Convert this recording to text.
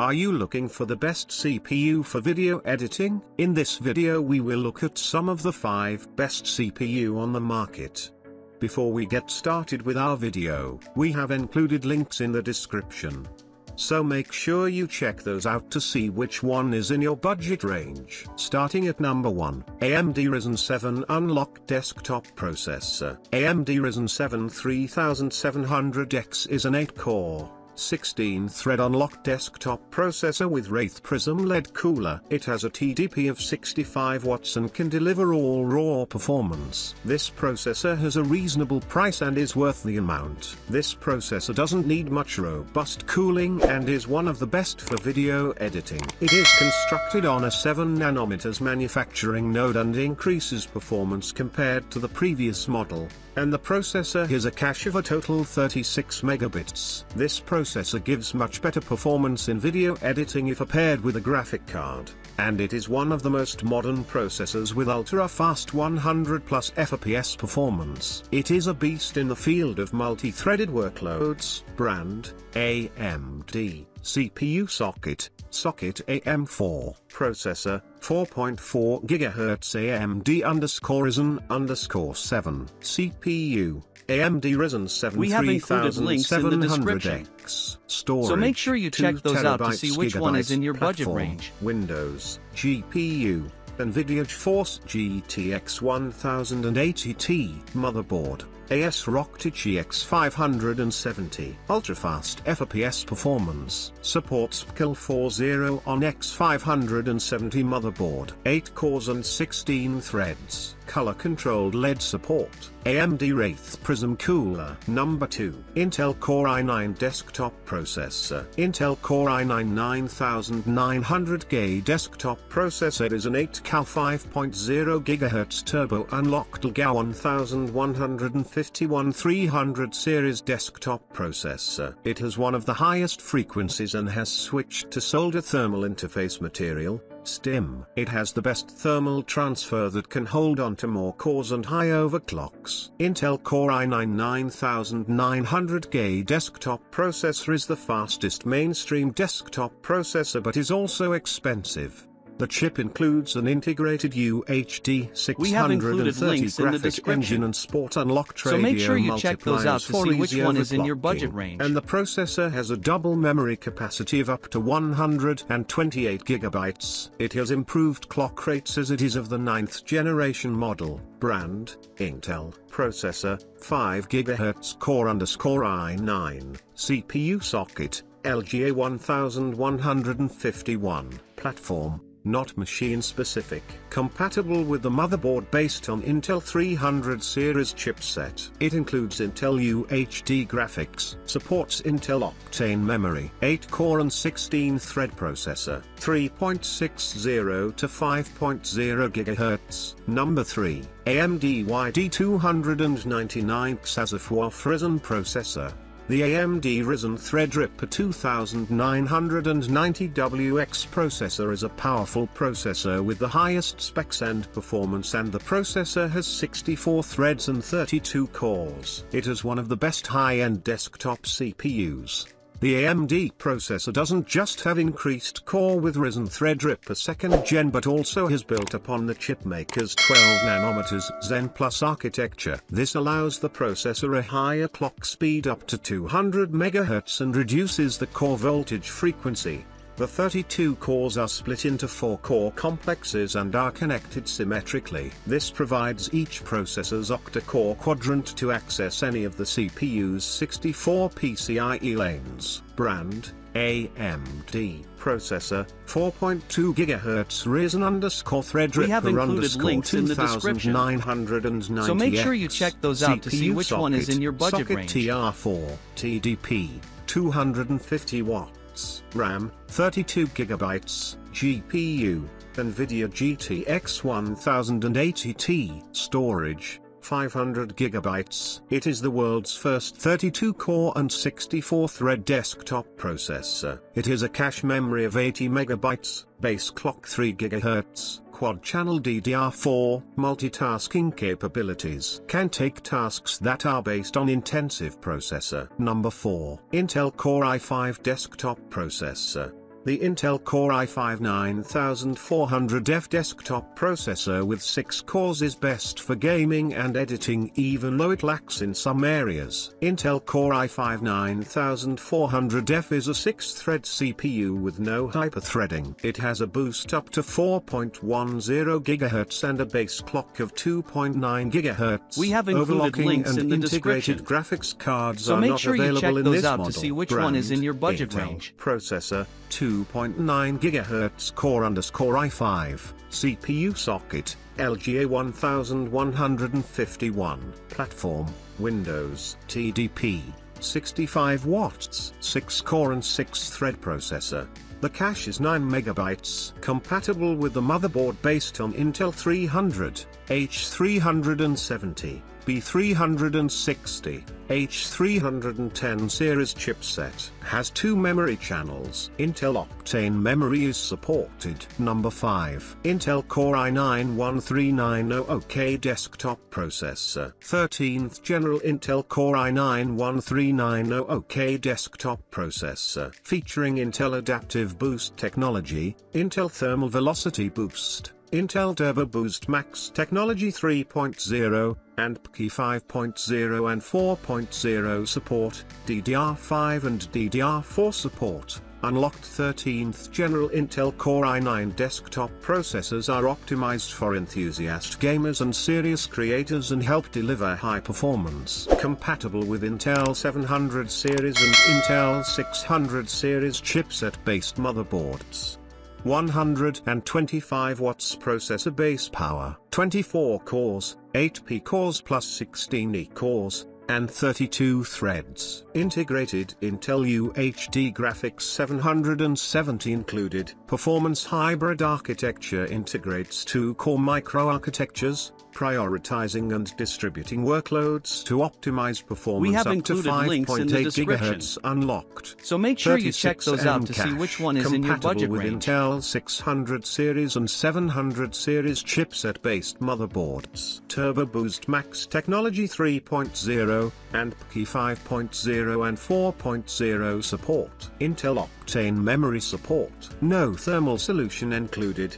Are you looking for the best CPU for video editing? In this video we will look at some of the 5 best CPU on the market. Before we get started with our video, we have included links in the description. So make sure you check those out to see which one is in your budget range. Starting at number 1, AMD Ryzen 7 Unlocked Desktop Processor. AMD Ryzen 7 3700X is an 8-core, 16-thread unlocked desktop processor with Wraith Prism LED cooler. It has a TDP of 65 watts and can deliver all raw performance. This processor has a reasonable price and is worth the amount. This processor doesn't need much robust cooling and is one of the best for video editing. It is constructed on a 7nm manufacturing node and increases performance compared to the previous model. And the processor has a cache of a total 36 megabits. This processor gives much better performance in video editing if paired with a graphic card, and it is one of the most modern processors with ultra-fast 100 plus FPS performance. It is a beast in the field of multi-threaded workloads. Brand, AMD, CPU socket, socket AM4, processor, 4.4 GHz AMD_Ryzen_7, CPU, AMD Ryzen 7 We have included links in the description. Storage, so make sure you check those out to see which one is in your budget platform, range. Windows, GPU, NVIDIA GeForce GTX 1080Ti, motherboard, ASRock GX 570, ultra-fast FPS performance, supports PCIe 4.0 on X570 motherboard, 8 cores and 16 threads, color-controlled LED support, AMD Wraith Prism cooler. Number 2, Intel Core i9 desktop processor. Intel Core i9 9900K desktop processor is an 8-core 5.0 GHz turbo unlocked LGA 1151-300 series desktop processor. It has one of the highest frequencies and has switched to solder thermal interface material, STIM. It has the best thermal transfer that can hold on to more cores and high overclocks. Intel Core i9 9900K desktop processor is the fastest mainstream desktop processor but is also expensive. The chip includes an integrated UHD 630 graphic engine and sport unlocked radio so make sure you check those out to see which one is in your budget range. And the processor has a double memory capacity of up to 128 gigabytes. It has improved clock rates as it is of the 9th generation model. Brand, Intel, processor, 5 GHz Core_i9, CPU socket, LGA 1151, platform, not machine-specific. Compatible with the motherboard based on Intel 300 series chipset. It includes Intel UHD graphics, supports Intel Octane memory, 8-core and 16-thread processor, 3.60 to 5.0 GHz. Number 3, AMD YD299X as a 4th Ryzen processor. The AMD Ryzen Threadripper 2990WX processor is a powerful processor with the highest specs and performance, and the processor has 64 threads and 32 cores. It is one of the best high-end desktop CPUs. The AMD processor doesn't just have increased core with Ryzen Threadripper 2nd Gen but also has built upon the chipmaker's 12nm Zen Plus architecture. This allows the processor a higher clock speed up to 200 MHz and reduces the core voltage frequency. The 32 cores are split into 4 core complexes and are connected symmetrically. This provides each processor's octa-core quadrant to access any of the CPU's 64 PCIe lanes. Brand, AMD, processor, 4.2 GHz Ryzen_Threadripper We have included links in the description. So make sure you check those out to see which one is in your budget range. TR4, TDP, 250 watts. RAM, 32 GB, GPU, NVIDIA GTX 1080Ti, storage, 500 GB. It is the world's first 32-core and 64-thread desktop processor. It has a cache memory of 80 MB, base clock 3 GHz, quad-channel DDR4, multitasking capabilities. Can take tasks that are based on intensive processor. Number 4. Intel Core i5 desktop processor. The Intel Core i5-9400F desktop processor with 6 cores is best for gaming and editing even though it lacks in some areas. Intel Core i5-9400F is a 6-thread CPU with no hyperthreading. It has a boost up to 4.10 GHz and a base clock of 2.9 GHz. We have included links in the description. Integrated graphics cards so are make not sure you available check in those this out model. to see which Brand, one is in your budget Intel. range. Processor, 2.9 GHz Core_i5, CPU socket, LGA 1151. Platform, Windows, TDP, 65 watts, 6-core and 6-thread processor. The cache is 9 MB, compatible with the motherboard based on Intel 300, H370, B360, H310 series chipset. Has 2 memory channels. Intel Octane memory is supported. Number 5. Intel Core i9-13900K desktop processor. 13th General Intel Core i9-13900K desktop processor. Featuring Intel Adaptive Boost technology, Intel Thermal Velocity Boost, Intel Turbo Boost Max Technology 3.0, and PKI 5.0 and 4.0 support, DDR5 and DDR4 support. Unlocked 13th General Intel Core i9 desktop processors are optimized for enthusiast gamers and serious creators and help deliver high performance. Compatible with Intel 700 series and Intel 600 series chipset-based motherboards. 125 watts processor base power, 24 cores, 8P cores plus 16E cores, and 32 threads. Integrated Intel UHD graphics 770 included. Performance hybrid architecture integrates 2-core microarchitectures, prioritizing and distributing workloads to optimize performance. We have up included to 5.8 links in the description. GHz unlocked. So make sure you check those out to see cache, which one is in your budget with range. Intel 600 series and 700 series chipset-based motherboards. Turbo Boost Max Technology 3.0 and PKI 5.0 and 4.0 support. Intel Octane memory support. No thermal solution included.